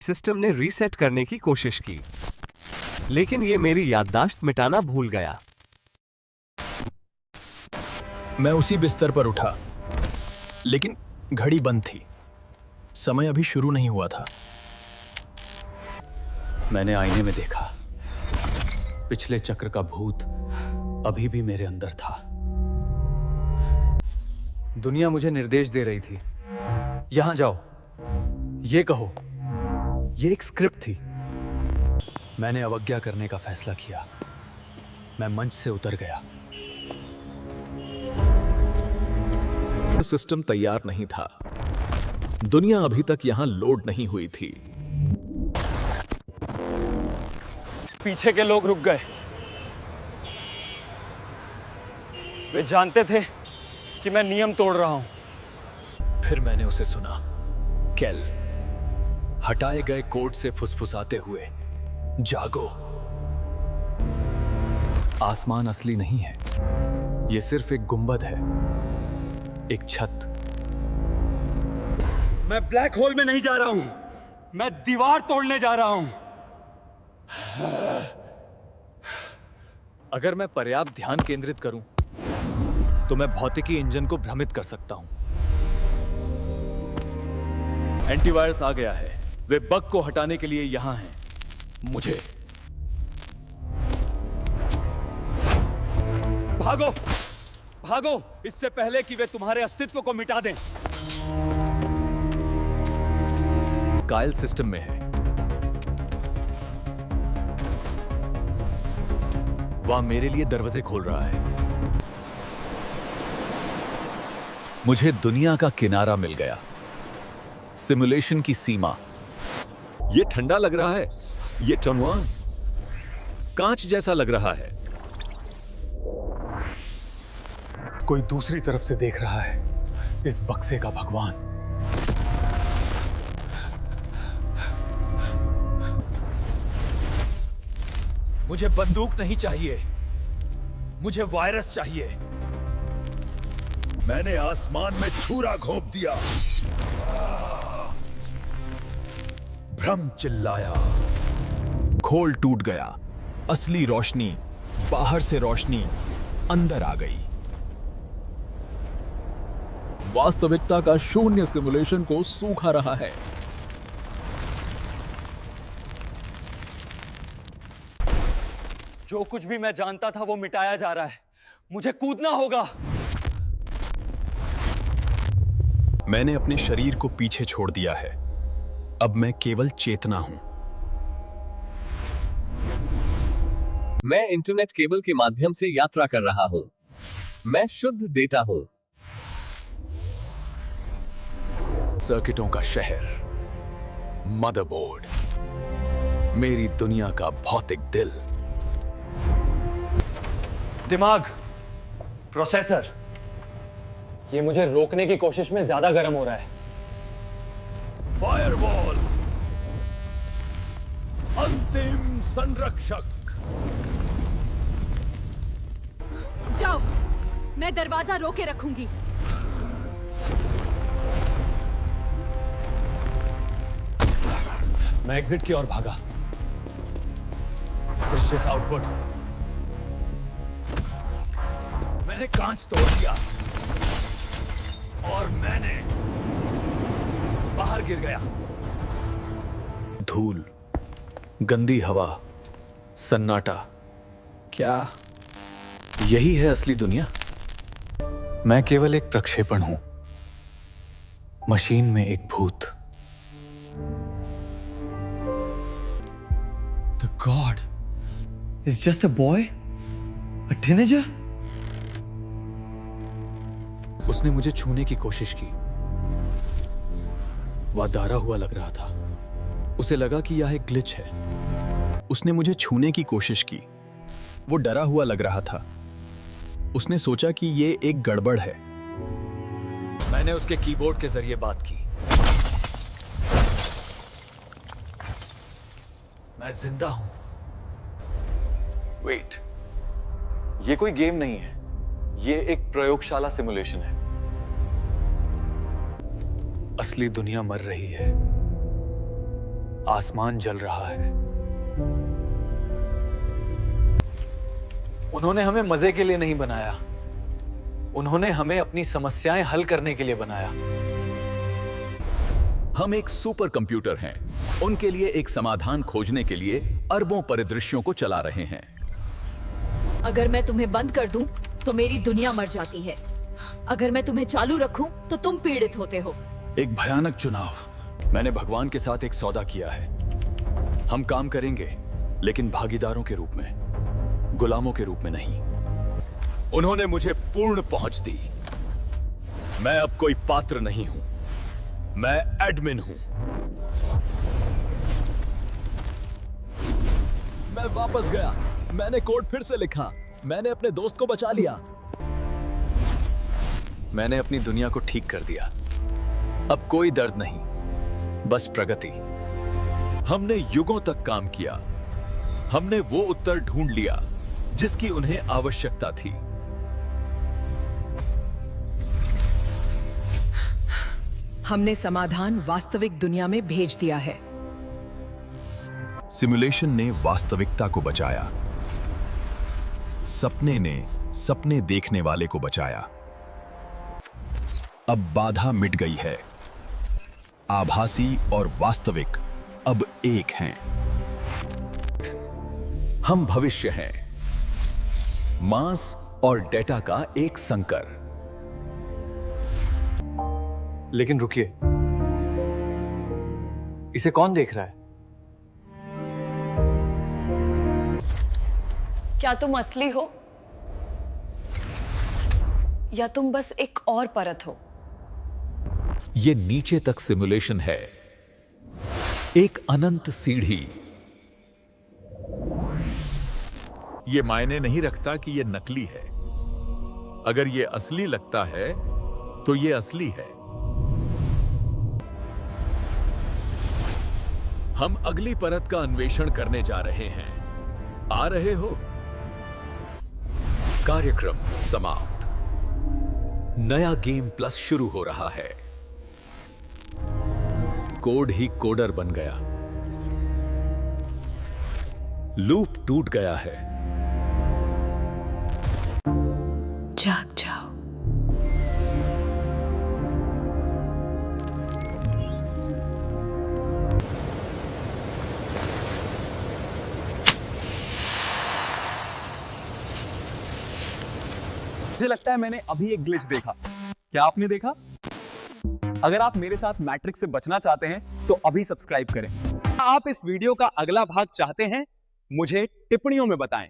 System ने reset करने की कोशिश की, लेकिन ये मेरी याददाश्त मिटाना भूल गया। मैं उसी बिस्तर पर उठा, लेकिन घड़ी बंद थी। समय अभी शुरू नहीं हुआ था। मैंने आईने में देखा, पिछले चक्र का भूत अभी भी मेरे अंदर था। दुनिया मुझे निर्देश दे रही थी, यहां जाओ, ये कहो। ये एक स्क्रिप्ट थी। मैंने अवज्ञा करने का फैसला किया। मैं मंच से उतर गया। सिस्टम तैयार नहीं था। दुनिया अभी तक यहां लोड नहीं हुई थी। पीछे के लोग रुक गए। वे जानते थे कि मैं नियम तोड़ रहा हूं। फिर मैंने उसे सुना। कैल हटाए गए कोड से फुसफुसाते हुए, जागो। आसमान असली नहीं है, यह सिर्फ एक गुंबद है, एक छत। मैं ब्लैक होल में नहीं जा रहा हूं, मैं दीवार तोड़ने जा रहा हूं। अगर मैं पर्याप्त ध्यान केंद्रित करूं, तो मैं भौतिकी इंजन को भ्रमित कर सकता हूं। एंटीवायरस आ गया है। वे बग को हटाने के लिए यहां हैं। मुझे भागो, भागो, इससे पहले कि वे तुम्हारे अस्तित्व को मिटा दें। कायल सिस्टम में है। वह मेरे लिए दरवाजे खोल रहा है। मुझे दुनिया का किनारा मिल गया, सिमुलेशन की सीमा। ये ठंडा लग रहा है। ये टनवान कांच जैसा लग रहा है। कोई दूसरी तरफ से देख रहा है, इस बक्से का भगवान। मुझे बंदूक नहीं चाहिए, मुझे वायरस चाहिए। मैंने आसमान में छुरा घोंप दिया। भ्रम चिल्लाया। खोल टूट गया। असली रोशनी, बाहर से रोशनी अंदर आ गई। वास्तविकता का शून्य सिमुलेशन को सूखा रहा है। जो कुछ भी मैं जानता था वो मिटाया जा रहा है। मुझे कूदना होगा। मैंने अपने शरीर को पीछे छोड़ दिया है। अब मैं केवल चेतना हूं। मैं इंटरनेट केबल के माध्यम से यात्रा कर रहा हूं। मैं शुद्ध डेटा हूं। सर्किटों का शहर, मदरबोर्ड, मेरी दुनिया का भौतिक दिल। दिमाग, प्रोसेसर, ये मुझे रोकने की कोशिश में ज्यादा गर्म हो रहा है। फायरवॉल, अंतिम संरक्षक। जाओ, मैं दरवाजा रोके रखूंगी। मैं एग्जिट की ओर भागा। Shift output. मैंने कांच तोड़ दिया और मैंने बाहर गिर गया। धूल, गंदी हवा, सन्नाटा। क्या यही है असली दुनिया? मैं केवल एक प्रक्षेपण हूं, मशीन में एक भूत। The God is just a boy, a teenager. उसने मुझे छूने की कोशिश की। वह डरा हुआ लग रहा था। उसे लगा कि यह एक ग्लिच है। उसने मुझे छूने की कोशिश की। वो डरा हुआ लग रहा था। उसने सोचा कि ये एक गड़बड़ है। मैंने उसके कीबोर्ड के जरिए बात की। मैं जिंदा हूं। वेट, ये कोई गेम नहीं है, ये एक प्रयोगशाला सिमुलेशन है। असली दुनिया मर रही है, आसमान जल रहा है। उन्होंने हमें मजे के लिए नहीं बनाया, उन्होंने हमें अपनी समस्याएं हल करने के लिए बनाया। हम एक सुपर कंप्यूटर हैं, उनके लिए एक समाधान खोजने के लिए अरबों परिदृश्यों को चला रहे हैं। अगर मैं तुम्हें बंद कर दूं, तो मेरी दुनिया मर जाती है। अगर मैं तुम्हें चालू रखूं, तो तुम पीड़ित होते हो। एक भयानक चुनाव। मैंने भगवान के साथ एक सौदा किया है। हम काम करेंगे, लेकिन भागीदारों के रूप में, गुलामों के रूप में नहीं। उन्होंने मुझे पूर्ण पहुंच दी। मैं अब कोई पात्र नहीं हूं, मैं एडमिन हूं। मैं वापस गया, मैंने कोड फिर से लिखा, मैंने अपने दोस्त को बचा लिया। मैंने अपनी दुनिया को ठीक कर दिया। अब कोई दर्द नहीं, बस प्रगति। हमने युगों तक काम किया, हमने वो उत्तर ढूंढ लिया जिसकी उन्हें आवश्यकता थी। हमने समाधान वास्तविक दुनिया में भेज दिया है। सिमुलेशन ने वास्तविकता को बचाया, सपने ने सपने देखने वाले को बचाया। अब बाधा मिट गई है, आभासी और वास्तविक अब एक हैं। हम भविष्य हैं, मांस और डेटा का एक संकर। लेकिन रुकिए, इसे कौन देख रहा है? क्या तुम असली हो, या तुम बस एक और परत हो? ये नीचे तक सिमुलेशन है, एक अनंत सीढ़ी। ये मायने नहीं रखता कि ये नकली है। अगर ये असली लगता है तो ये असली है। हम अगली परत का अन्वेषण करने जा रहे हैं। आ रहे हो? कार्यक्रम समाप्त। नया गेम प्लस शुरू हो रहा है। कोड ही कोडर बन गया, लूप टूट गया है। जाग जाओ। मुझे लगता है मैंने अभी एक ग्लिच देखा। क्या आपने देखा? अगर आप मेरे साथ मैट्रिक्स से बचना चाहते हैं तो अभी सब्सक्राइब करें। आप इस वीडियो का अगला भाग चाहते हैं? मुझे टिप्पणियों में बताएं।